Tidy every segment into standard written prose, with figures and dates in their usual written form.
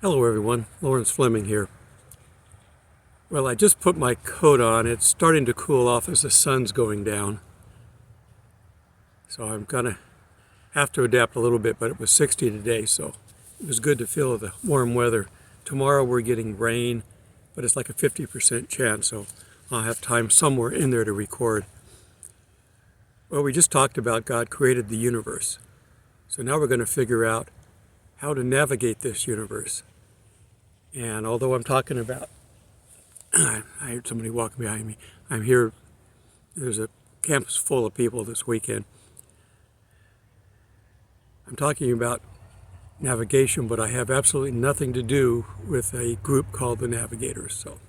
Hello everyone, Thomas Fleming here. Well, I just put my coat on. It's starting to cool off as the sun's going down. So I'm gonna have to adapt a little bit, but it was 60 today, so it was good to feel the warm weather. Tomorrow we're getting rain, but it's like a 50% chance, so I'll have time somewhere in there to record. Well, we just talked about God created the universe. So now we're going to figure out how to navigate this universe. And although I'm talking about, I heard somebody walking behind me. I'm here, there's a campus full of people this weekend. I'm talking about navigation, but I have absolutely nothing to do with a group called the Navigators. So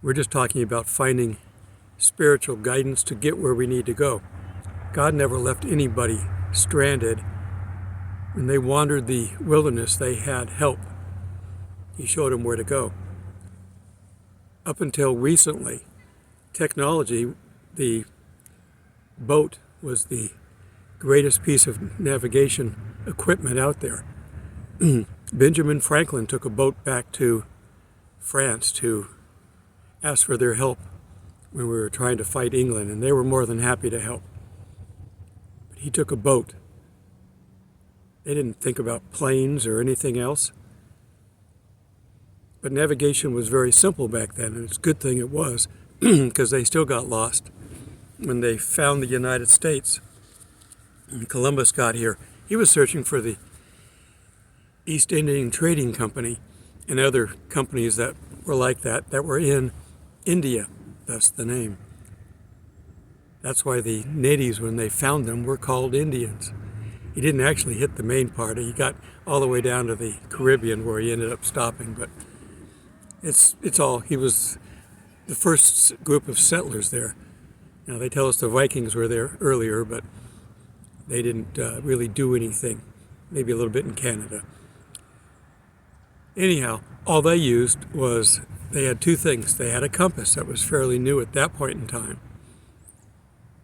we're just talking about finding spiritual guidance to get where we need to go. God never left anybody stranded. When they wandered the wilderness, they had help. He showed them where to go. Up until recently, technology, the boat was the greatest piece of navigation equipment out there. Benjamin Franklin took a boat back to France to ask for their help when we were trying to fight England, and they were more than happy to help. But he took a boat. They didn't think about planes or anything else. But navigation was very simple back then, and it's a good thing it was, because they still got lost. When they found the United States, and Columbus got here, he was searching for the East Indian Trading Company and other companies that were like that were in India. That's the name. That's why the natives, when they found them, were called Indians. He didn't actually hit the main part. He got all the way down to the Caribbean where he ended up stopping, but it's all, he was the first group of settlers there. Now they tell us the Vikings were there earlier, but they didn't really do anything, maybe a little bit in Canada. Anyhow, all they used was, they had two things. They had a compass that was fairly new at that point in time.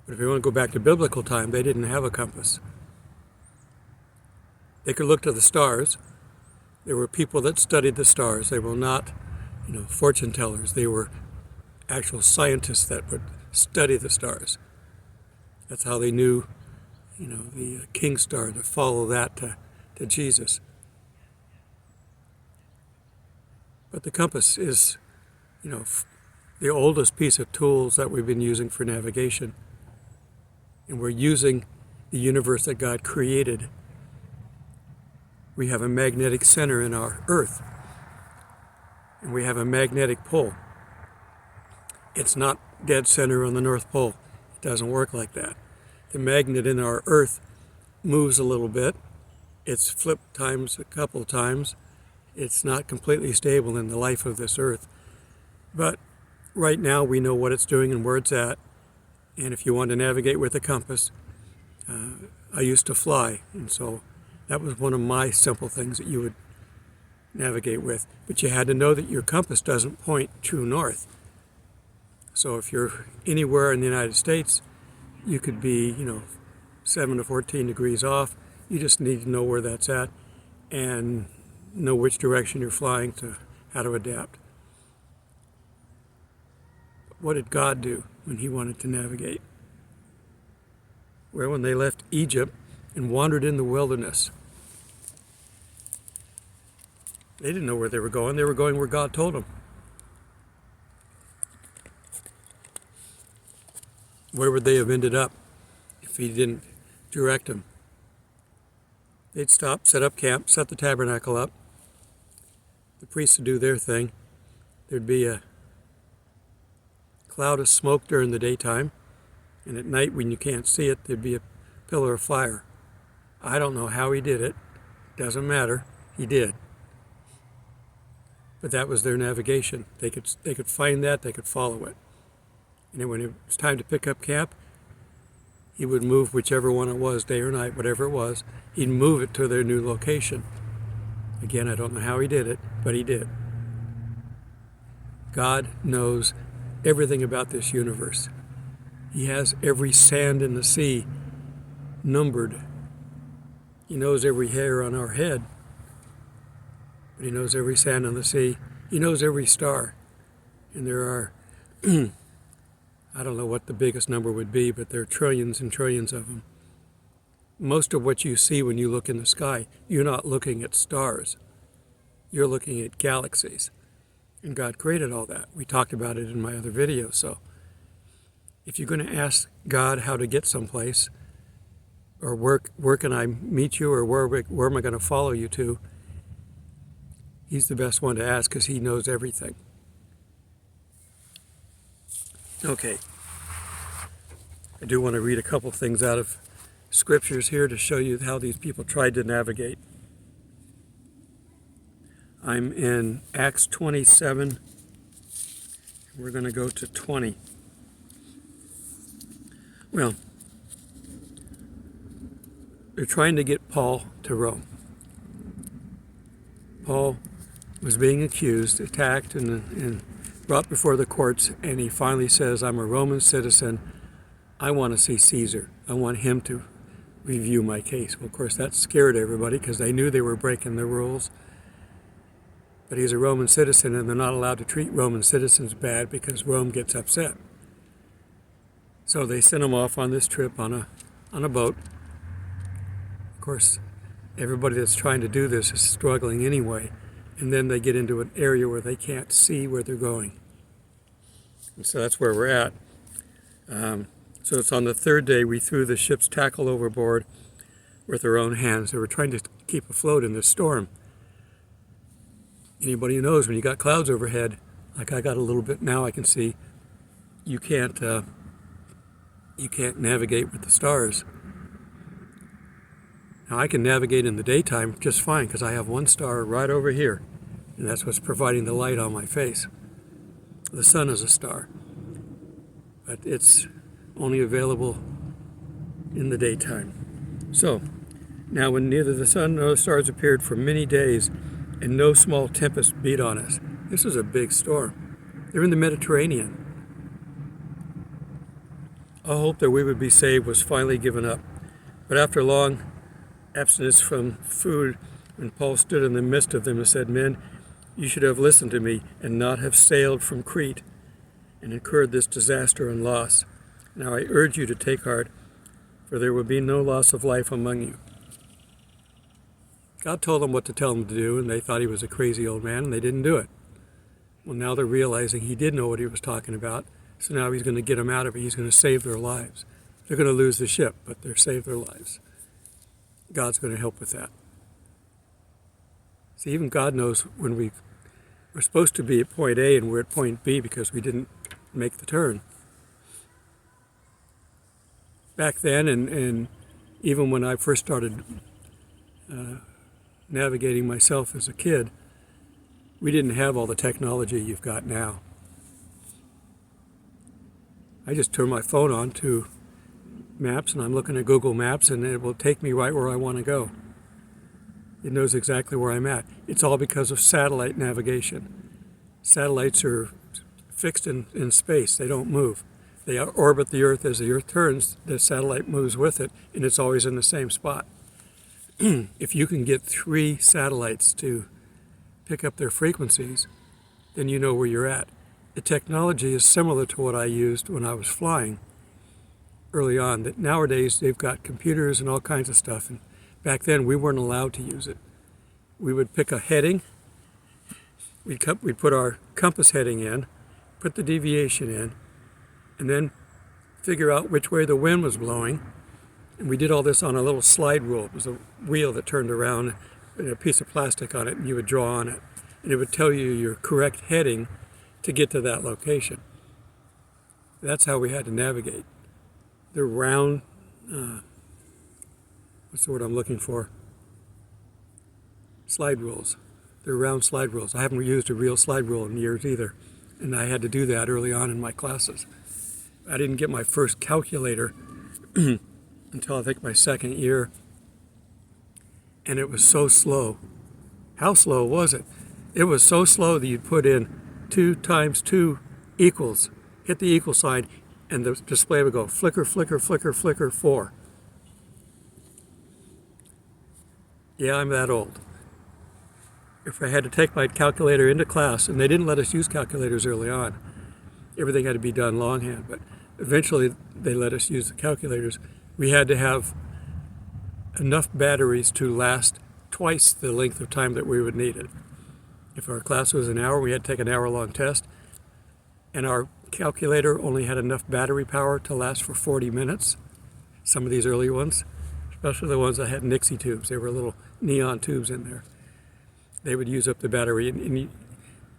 But if you want to go back to biblical time, they didn't have a compass. They could look to the stars. There were people that studied the stars. They were not, fortune tellers. They were actual scientists that would study the stars. That's how they knew, the king star, to follow that to Jesus. But the compass is, the oldest piece of tools that we've been using for navigation. And we're using the universe that God created. We have a magnetic center in our Earth, and we have a magnetic pole. It's not dead center on the North Pole. It doesn't work like that. The magnet in our Earth moves a little bit. It's flipped a couple of times. It's not completely stable in the life of this Earth. But right now we know what it's doing and where it's at. And if you want to navigate with a compass, I used to fly, and so that was one of my simple things that you would navigate with. But you had to know that your compass doesn't point true north. So if you're anywhere in the United States, you could be, 7 to 14 degrees off. You just need to know where that's at and know which direction you're flying, to how to adapt. What did God do when he wanted to navigate? Well, when they left Egypt and wandered in the wilderness, they didn't know where they were going. They were going where God told them. Where would they have ended up if he didn't direct them? They'd stop, set up camp, set the tabernacle up. The priests would do their thing. There'd be a cloud of smoke during the daytime, and at night when you can't see it, there'd be a pillar of fire. I don't know how he did it. Doesn't matter. He did. But that was their navigation. They could find that. They could follow it. And then when it was time to pick up camp, he would move whichever one it was, day or night, whatever it was. He'd move it to their new location. Again, I don't know how he did it, but he did. God knows everything about this universe. He has every sand in the sea numbered. He knows every hair on our head. but he knows every sand on the sea. He knows every star. And there are, I don't know what the biggest number would be, but there are trillions and trillions of them. Most of what you see when you look in the sky, you're not looking at stars. You're looking at galaxies. And God created all that. We talked about it in my other video. So if you're going to ask God how to get someplace, or where can I meet you, or where am I going to follow you to, he's the best one to ask because he knows everything. Okay. I do want to read a couple things out of scriptures here to show you how these people tried to navigate. I'm in Acts 27. We're going to go to 20. Well, they're trying to get Paul to Rome. Paul was being accused, attacked, and brought before the courts, and he finally says, I'm a Roman citizen. I want to see Caesar. I want him to review my case. Well, of course, that scared everybody because they knew they were breaking the rules. But he's a Roman citizen, and they're not allowed to treat Roman citizens bad because Rome gets upset. So they sent him off on this trip on a boat. Of course, everybody that's trying to do this is struggling anyway. And then they get into an area where they can't see where they're going. And so that's where we're at. So it's on the third day we threw the ship's tackle overboard with our own hands. They were trying to keep afloat in this storm. Anybody who knows when you got clouds overhead, like I got a little bit now, I can see you can't navigate with the stars. Now I can navigate in the daytime just fine because I have one star right over here, and that's what's providing the light on my face. The sun is a star, but it's only available in the daytime. So now when neither the sun nor the stars appeared for many days, and no small tempest beat on us. This is a big storm. They're in the Mediterranean. All hope that we would be saved was finally given up. But after long abstinence from food, when Paul stood in the midst of them and said, Men, you should have listened to me and not have sailed from Crete and incurred this disaster and loss. Now I urge you to take heart, for there will be no loss of life among you. God told them what to tell them to do, and they thought he was a crazy old man, and they didn't do it. Well, now they're realizing he did know what he was talking about, so now he's going to get them out of it. He's going to save their lives. They're going to lose the ship, but they're saved their lives. God's going to help with that. See, even God knows when we're supposed to be at point A and we're at point B because we didn't make the turn. Back then, and even when I first started navigating myself as a kid, we didn't have all the technology you've got now. I just turn my phone on to maps and I'm looking at Google Maps and it will take me right where I want to go. It knows exactly where I'm at. It's all because of satellite navigation. Satellites are fixed in space. They don't move. They orbit the Earth. As the Earth turns, the satellite moves with it, and it's always in the same spot. If you can get 3 satellites to pick up their frequencies, then you know where you're at. The technology is similar to what I used when I was flying early on. That nowadays they've got computers and all kinds of stuff, and back then we weren't allowed to use it. We would pick a heading, we'd put our compass heading in, put the deviation in, and then figure out which way the wind was blowing. And we did all this on a little slide rule. It was a wheel that turned around and a piece of plastic on it, and you would draw on it. And it would tell you your correct heading to get to that location. That's how we had to navigate. They're round, what's the word I'm looking for? Slide rules. They're round slide rules. I haven't used a real slide rule in years either. And I had to do that early on in my classes. I didn't get my first calculator until I think my second year, and it was so slow. How slow was it? It was so slow that you'd put in 2 times 2 equals, hit the equal sign, and the display would go flicker, flicker, flicker, flicker, 4. Yeah, I'm that old. if I had to take my calculator into class, and they didn't let us use calculators early on, everything had to be done longhand, but eventually they let us use the calculators. We had to have enough batteries to last twice the length of time that we would need it. If our class was an hour, we had to take an hour-long test, and our calculator only had enough battery power to last for 40 minutes. Some of these early ones, especially the ones that had Nixie tubes, they were little neon tubes in there. They would use up the battery, and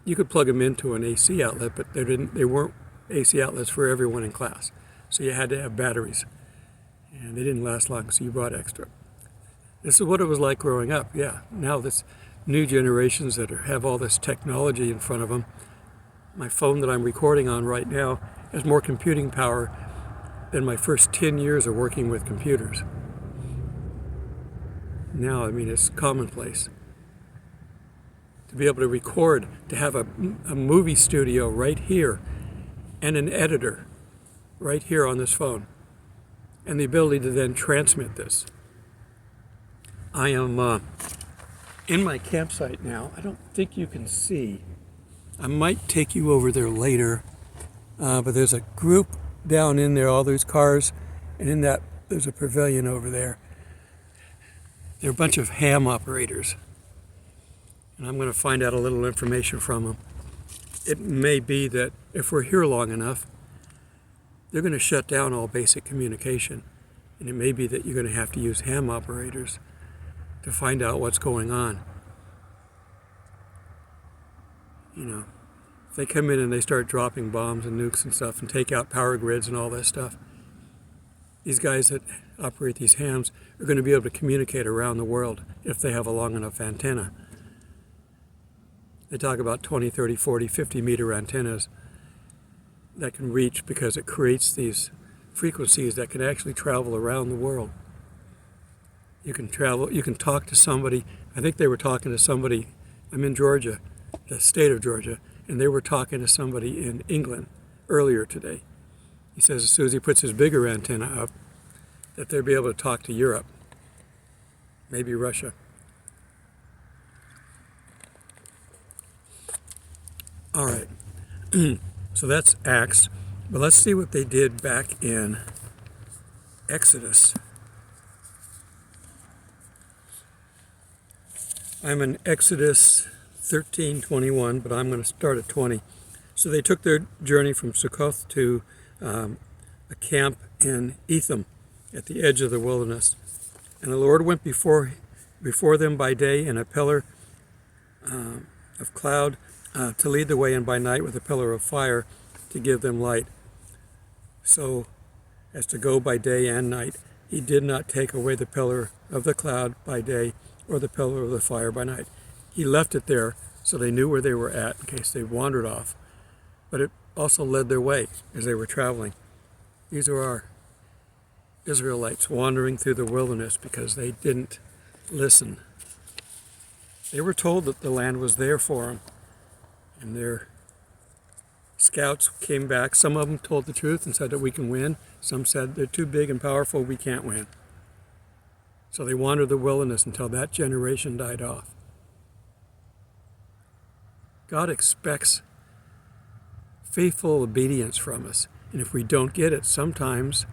you could plug them into an AC outlet, but they weren't AC outlets for everyone in class. So you had to have batteries, and they didn't last long, so you brought extra. This is what it was like growing up. Yeah, now this new generations that have all this technology in front of them. My phone that I'm recording on right now has more computing power than my first 10 years of working with computers. Now, I mean, it's commonplace. To be able to record, to have a movie studio right here, and an editor right here on this phone, and the ability to then transmit this. I am in my campsite now. I don't think you can see. I might take you over there later, but there's a group down in there, all those cars, and in that there's a pavilion over there. They're a bunch of ham operators, and I'm going to find out a little information from them. It may be that if we're here long enough, they're going to shut down all basic communication, and it may be that you're going to have to use ham operators to find out what's going on. You know, if they come in and they start dropping bombs and nukes and stuff and take out power grids and all that stuff, these guys that operate these hams are going to be able to communicate around the world if they have a long enough antenna. They talk about 20, 30, 40, 50 meter antennas that can reach, because it creates these frequencies that can actually travel around the world. You can talk to somebody. I think they were talking to somebody. I'm in Georgia, the state of Georgia, and they were talking to somebody in England earlier today. He says as soon as he puts his bigger antenna up, that they'll be able to talk to Europe, maybe Russia. All right, so that's Acts, but let's see what they did back in Exodus. I'm in Exodus 13:21, but I'm going to start at 20. So they took their journey from Succoth to a camp in Etham at the edge of the wilderness. And the Lord went before them by day in a pillar of cloud to lead the way, and by night with a pillar of fire to give them light. So as to go by day and night, he did not take away the pillar of the cloud by day or the pillar of the fire by night. He left it there so they knew where they were at in case they wandered off. But it also led their way as they were traveling. These are our Israelites wandering through the wilderness because they didn't listen. They were told that the land was there for them, and their scouts came back. Some of them told the truth and said that we can win. Some said they're too big and powerful, we can't win. So they wandered the wilderness until that generation died off. God expects faithful obedience from us. And if we don't get it, sometimes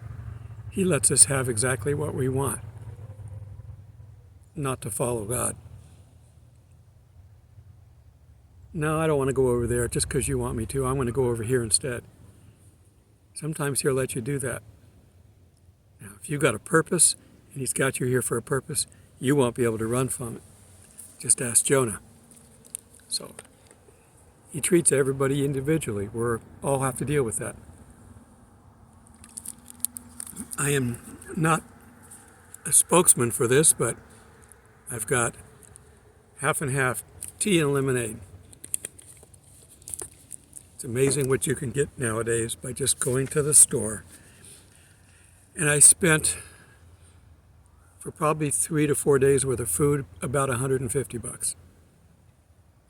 he lets us have exactly what we want, not to follow God. No, I don't want to go over there just because you want me to. I'm going to go over here instead. Sometimes he'll let you do that. Now, if you've got a purpose, and he's got you here for a purpose, you won't be able to run from it. Just ask Jonah. So he treats everybody individually. We all have to deal with that. I am not a spokesman for this, but I've got half and half tea and lemonade. It's amazing what you can get nowadays by just going to the store. And I spent, for probably 3 to 4 days worth of food, about $150.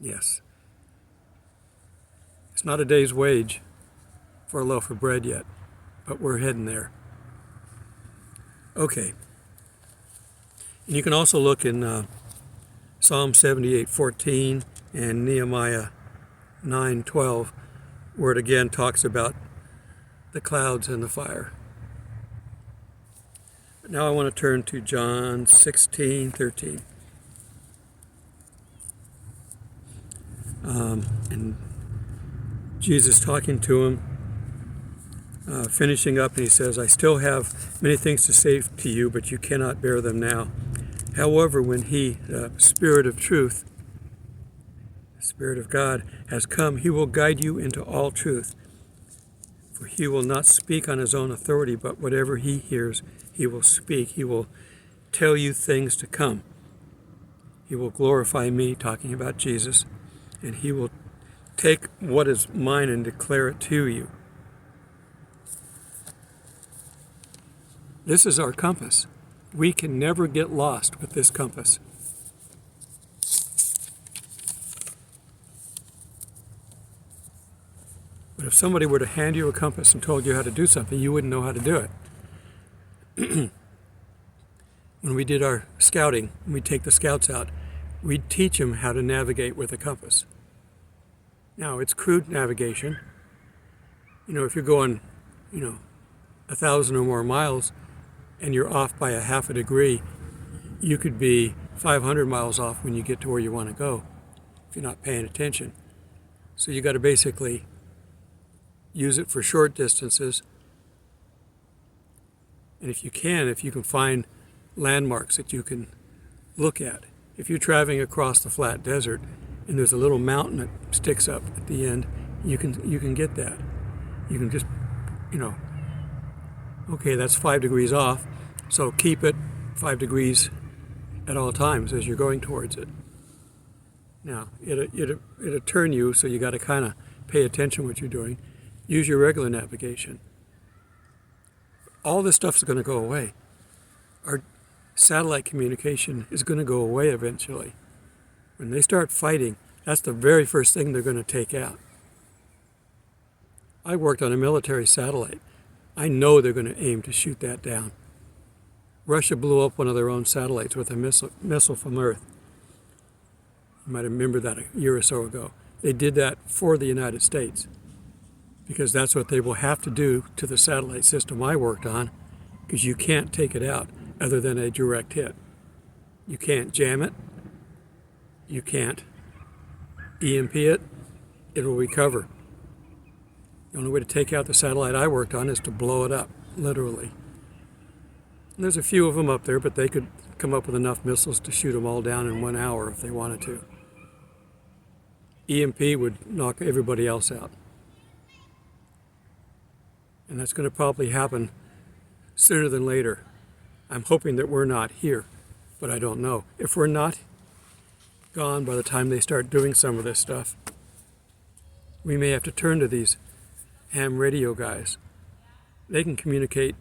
Yes. It's not a day's wage for a loaf of bread yet, but we're heading there. Okay. And you can also look in Psalm 78:14 and Nehemiah 9:12, where it again talks about the clouds and the fire. But now I want to turn to John 16:13. And Jesus talking to him, finishing up, and he says, I still have many things to say to you, but you cannot bear them now. However, when he, the Spirit of truth, the Spirit of God, has come, he will guide you into all truth. For he will not speak on his own authority, but whatever he hears, he will speak. He will tell you things to come. He will glorify me, talking about Jesus, and he will take what is mine and declare it to you. This is our compass. We can never get lost with this compass. But if somebody were to hand you a compass and told you how to do something, you wouldn't know how to do it. When we did our scouting, when we take the scouts out, we'd teach them how to navigate with a compass. Now, it's crude navigation. If you're going, 1,000 or more miles and you're off by a half a degree, you could be 500 miles off when you get to where you want to go if you're not paying attention. So you got to basically use it for short distances. And if you can find landmarks that you can look at. If you're traveling across the flat desert and there's a little mountain that sticks up at the end, you can get that. You can just, okay, that's 5 degrees off, so keep it 5 degrees at all times as you're going towards it. Now, it'll turn you, so you got to kind of pay attention to what you're doing. Use your regular navigation. All this stuff's going to go away. Our satellite communication is going to go away eventually. When they start fighting, that's the very first thing they're going to take out. I worked on a military satellite. I know they're going to aim to shoot that down. Russia blew up one of their own satellites with a missile from Earth. You might remember that a year or so ago. They did that for the United States because that's what they will have to do to the satellite system I worked on, because you can't take it out other than a direct hit. You can't jam it. You can't EMP it. It will recover. The only way to take out the satellite I worked on is to blow it up, literally. And there's a few of them up there, but they could come up with enough missiles to shoot them all down in 1 hour if they wanted to. EMP would knock everybody else out. And that's going to probably happen sooner than later. I'm hoping that we're not here, but I don't know. If we're not gone by the time they start doing some of this stuff, we may have to turn to these ham radio guys. They can communicate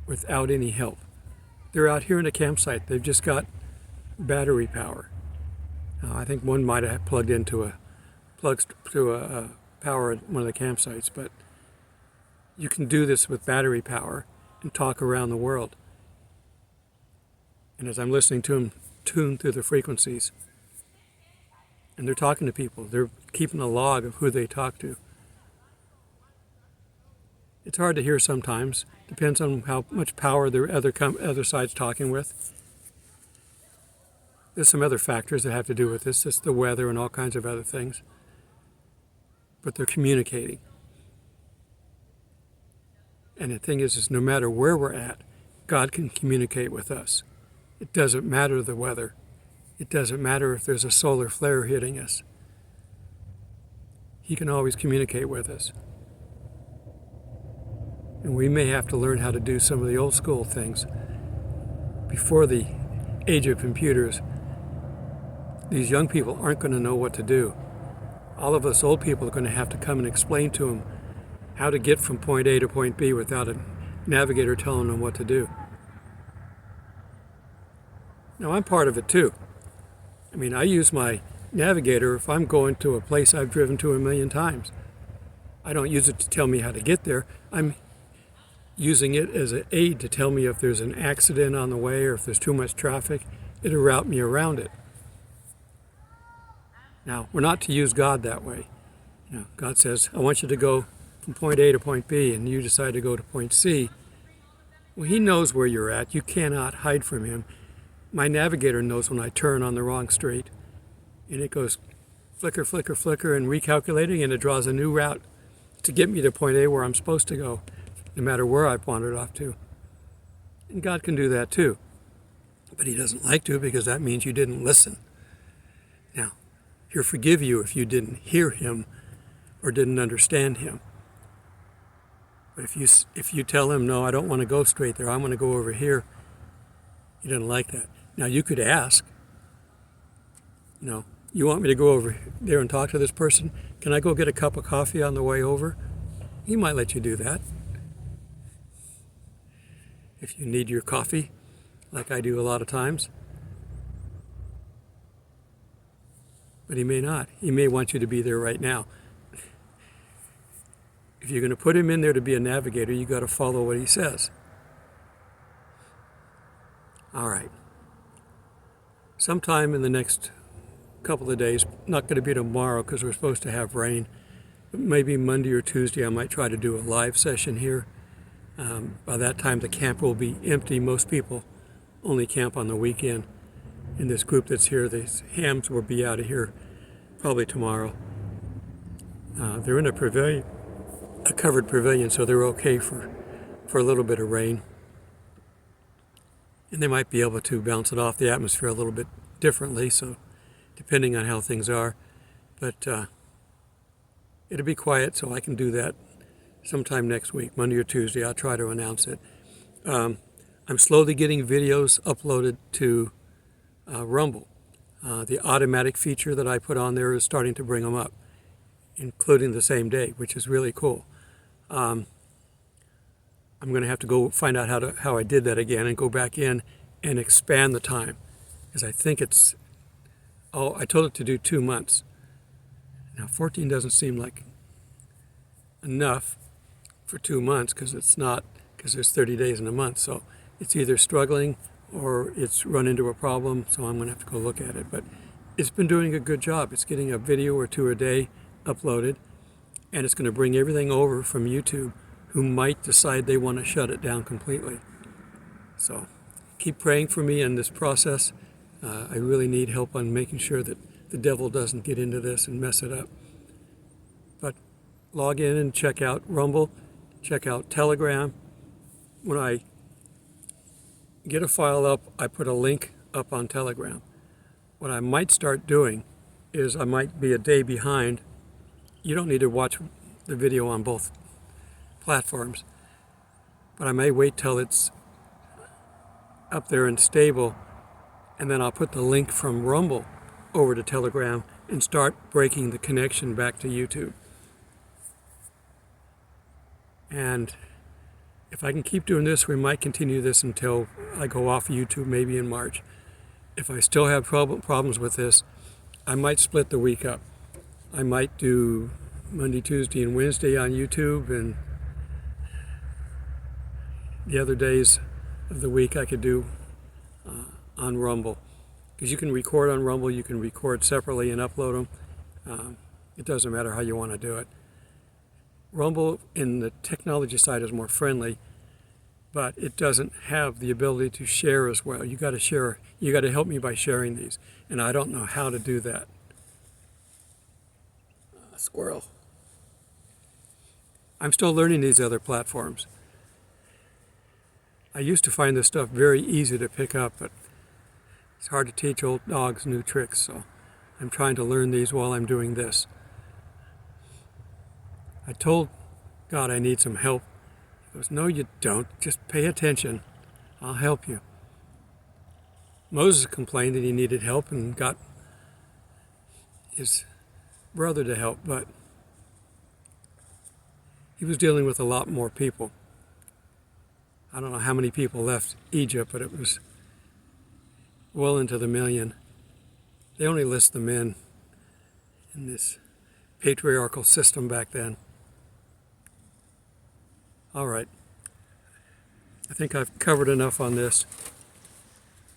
without any help. They're out here in a campsite. They've just got battery power. I think one might have plugged to a power at one of the campsites, but you can do this with battery power and talk around the world. And as I'm listening to them tune through the frequencies, and they're talking to people, they're keeping a log of who they talk to. It's hard to hear sometimes. Depends on how much power the other side's talking with. There's some other factors that have to do with this. It's the weather and all kinds of other things. But they're communicating. And the thing is no matter where we're at, God can communicate with us. It doesn't matter the weather. It doesn't matter if there's a solar flare hitting us. He can always communicate with us. And we may have to learn how to do some of the old school things. Before the age of computers, these young people aren't going to know what to do. All of us old people are going to have to come and explain to them how to get from point A to point B without a navigator telling them what to do. Now, I'm part of it too. I mean, I use my navigator if I'm going to a place I've driven to 1,000,000 times. I don't use it to tell me how to get there. I'm using it as an aid to tell me if there's an accident on the way or if there's too much traffic. It'll route me around it. Now, we're not to use God that way. God says, I want you to go from point A to point B, and you decide to go to point C. Well, he knows where you're at. You cannot hide from him. My navigator knows when I turn on the wrong street, and it goes flicker, flicker, flicker, and recalculating, and it draws a new route to get me to point A where I'm supposed to go, no matter where I've wandered off to. And God can do that too. But he doesn't like to, because that means you didn't listen. Now, he'll forgive you if you didn't hear him or didn't understand him. But if you tell him, no, I don't want to go straight there, I want to go over here, he doesn't like that. Now, you could ask, you want me to go over there and talk to this person? Can I go get a cup of coffee on the way over? He might let you do that. If you need your coffee, like I do a lot of times. But he may not. He may want you to be there right now. If you're going to put him in there to be a navigator, you got to follow what he says. All right. Sometime in the next couple of days, not going to be tomorrow because we're supposed to have rain, but maybe Monday or Tuesday I might try to do a live session here. By that time the camp will be empty. Most people only camp on the weekend. In this group that's here, these hams will be out of here probably tomorrow. They're in a pavilion, a covered pavilion, so they're okay for a little bit of rain. And they might be able to bounce it off the atmosphere a little bit differently, so depending on how things are. But it'll be quiet, so I can do that sometime next week, Monday or Tuesday. I'll try to announce it. I'm slowly getting videos uploaded to Rumble. The automatic feature that I put on there is starting to bring them up, including the same day, which is really cool. I'm going to have to go find out how I did that again and go back in and expand the time, because I think I told it to do 2 months. Now 14 doesn't seem like enough for 2 months, because there's 30 days in a month, so it's either struggling or it's run into a problem, so I'm going to have to go look at it. But it's been doing a good job. It's getting a video or two a day uploaded, and it's going to bring everything over from YouTube, who might decide they want to shut it down completely. So keep praying for me in this process. I really need help on making sure that the devil doesn't get into this and mess it up. But log in and check out Rumble, check out Telegram. When I get a file up, I put a link up on Telegram. What I might start doing is I might be a day behind. You don't need to watch the video on both platforms, but I may wait till it's up there and stable, and then I'll put the link from Rumble over to Telegram and start breaking the connection back to YouTube. And if I can keep doing this, we might continue this until I go off YouTube, maybe in March. If I still have problems with this, I might split the week up. I might do Monday, Tuesday, and Wednesday on YouTube, and the other days of the week I could do on Rumble. Because you can record on Rumble, you can record separately and upload them. It doesn't matter how you want to do it. Rumble in the technology side is more friendly, but it doesn't have the ability to share as well. You got to share. You got to help me by sharing these, and I don't know how to do that. Squirrel. I'm still learning these other platforms. I used to find this stuff very easy to pick up, but it's hard to teach old dogs new tricks, so I'm trying to learn these while I'm doing this. I told God I need some help. He goes, no, you don't. Just pay attention. I'll help you. Moses complained that he needed help and got his brother to help, but he was dealing with a lot more people. I don't know how many people left Egypt, but it was well into the million. They only list the men in this patriarchal system back then. All right. I think I've covered enough on this.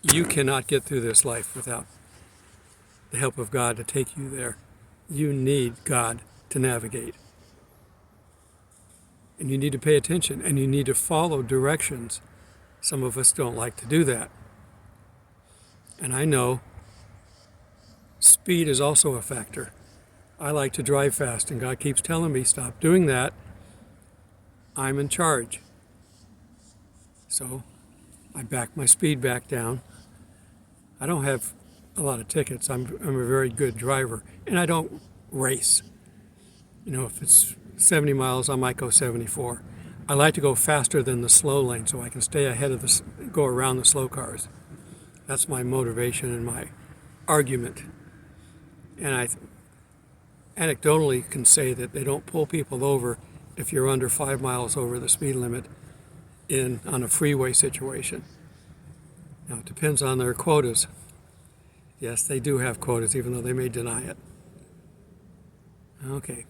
You cannot get through this life without the help of God to take you there. You need God to navigate. And you need to pay attention, and you need to follow directions. Some of us don't like to do that. And I know speed is also a factor. I like to drive fast, and God keeps telling me, stop doing that. I'm in charge. So I back my speed back down. I don't have a lot of tickets. I'm a very good driver, and I don't race. You know, if it's 70 miles, I might go 74. I like to go faster than the slow lane so I can stay ahead of go around the slow cars. That's my motivation and my argument. And I anecdotally can say that they don't pull people over if you're under 5 miles over the speed limit on a freeway situation. Now, it depends on their quotas. Yes, they do have quotas, even though they may deny it. Okay.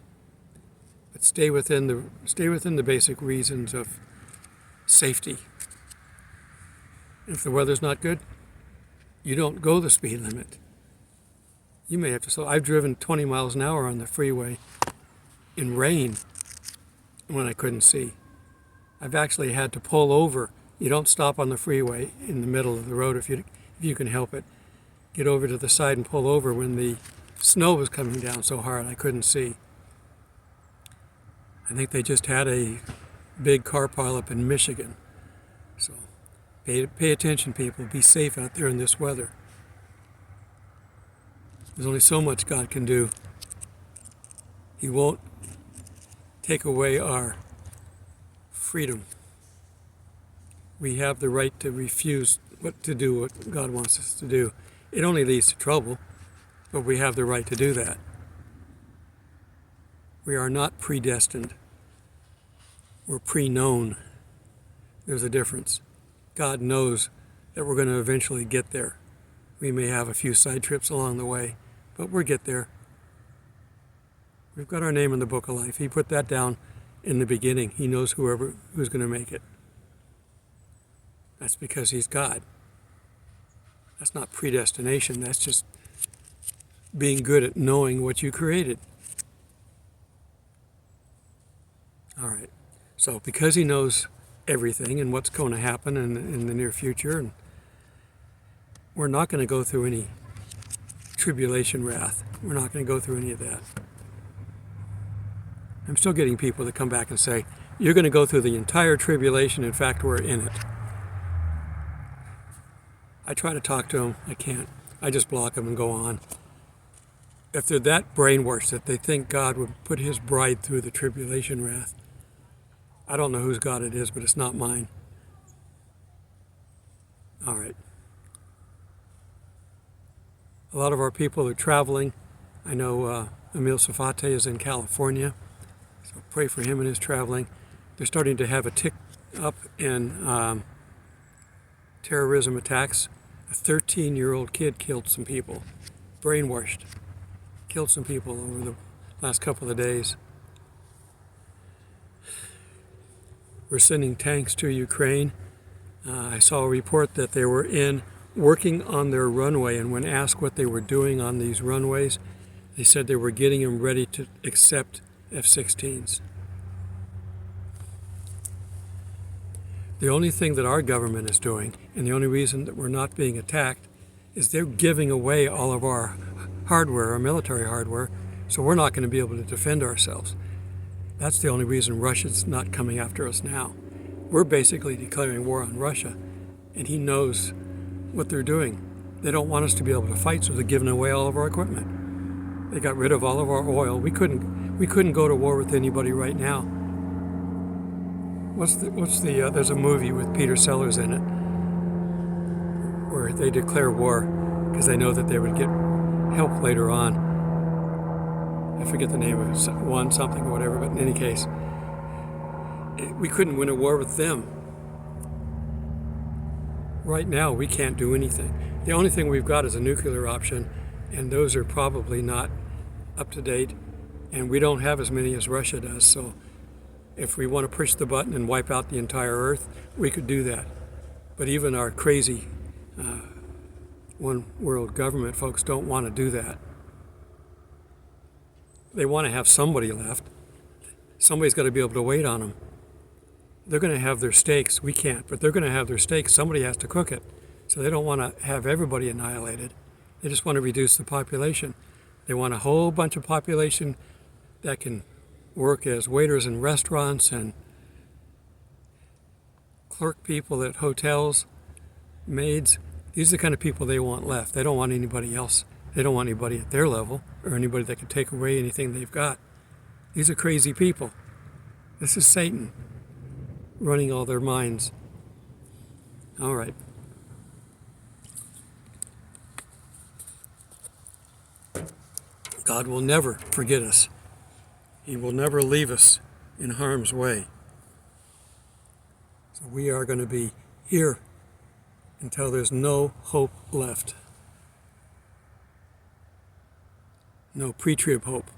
But stay within the basic reasons of safety. If the weather's not good, you don't go the speed limit. You may have to slow. I've driven 20 miles an hour on the freeway in rain when I couldn't see. I've actually had to pull over. You don't stop on the freeway in the middle of the road if you can help it. Get over to the side and pull over when the snow was coming down so hard I couldn't see. I think they just had a big car pileup in Michigan. So pay attention, people. Be safe out there in this weather. There's only so much God can do. He won't take away our freedom. We have the right to refuse what God wants us to do. It only leads to trouble, but we have the right to do that. We are not predestined. We're pre-known. There's a difference. God knows that we're going to eventually get there. We may have a few side trips along the way, but we'll get there. We've got our name in the book of life. He put that down in the beginning. He knows who's going to make it. That's because he's God. That's not predestination. That's just being good at knowing what you created. All right. So because he knows everything and what's going to happen in the near future, and we're not going to go through any tribulation wrath. We're not going to go through any of that. I'm still getting people that come back and say, you're going to go through the entire tribulation. In fact, we're in it. I try to talk to them. I can't. I just block them and go on. If they're that brainwashed that they think God would put his bride through the tribulation wrath, I don't know whose God it is, but it's not mine. All right. A lot of our people are traveling. I know Emil Safate is in California, so pray for him and his traveling. They're starting to have a tick up in terrorism attacks. A 13-year-old kid killed some people, brainwashed, killed some people over the last couple of days. We're sending tanks to Ukraine. I saw a report that they were working on their runway, and when asked what they were doing on these runways, they said they were getting them ready to accept F-16s. The only thing that our government is doing, and the only reason that we're not being attacked, is they're giving away all of our hardware, our military hardware, so we're not going to be able to defend ourselves. That's the only reason Russia's not coming after us now. We're basically declaring war on Russia, and he knows what they're doing. They don't want us to be able to fight, so they're giving away all of our equipment. They got rid of all of our oil. We couldn't go to war with anybody right now. There's a movie with Peter Sellers in it where they declare war because they know that they would get help later on. I forget the name of it, one something or whatever, but in any case, we couldn't win a war with them. Right now, we can't do anything. The only thing we've got is a nuclear option, and those are probably not up to date, and we don't have as many as Russia does, so if we want to push the button and wipe out the entire Earth, we could do that. But even our crazy one world government folks don't want to do that. They want to have somebody left. Somebody's got to be able to wait on them. They're going to have their steaks. We can't, but they're going to have their steaks. Somebody has to cook it. So they don't want to have everybody annihilated. They just want to reduce the population. They want a whole bunch of population that can work as waiters in restaurants and clerk people at hotels, maids. These are the kind of people they want left. They don't want anybody else. They don't want anybody at their level or anybody that could take away anything they've got. These are crazy people. This is Satan running all their minds. All right. God will never forget us. He will never leave us in harm's way. So we are going to be here until there's no hope left. No pre-trib hope.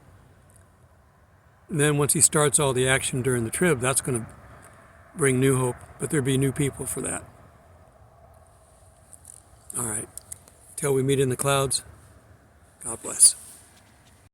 And then once he starts all the action during the trib, that's going to bring new hope, but there'll be new people for that. All right. Till we meet in the clouds, God bless.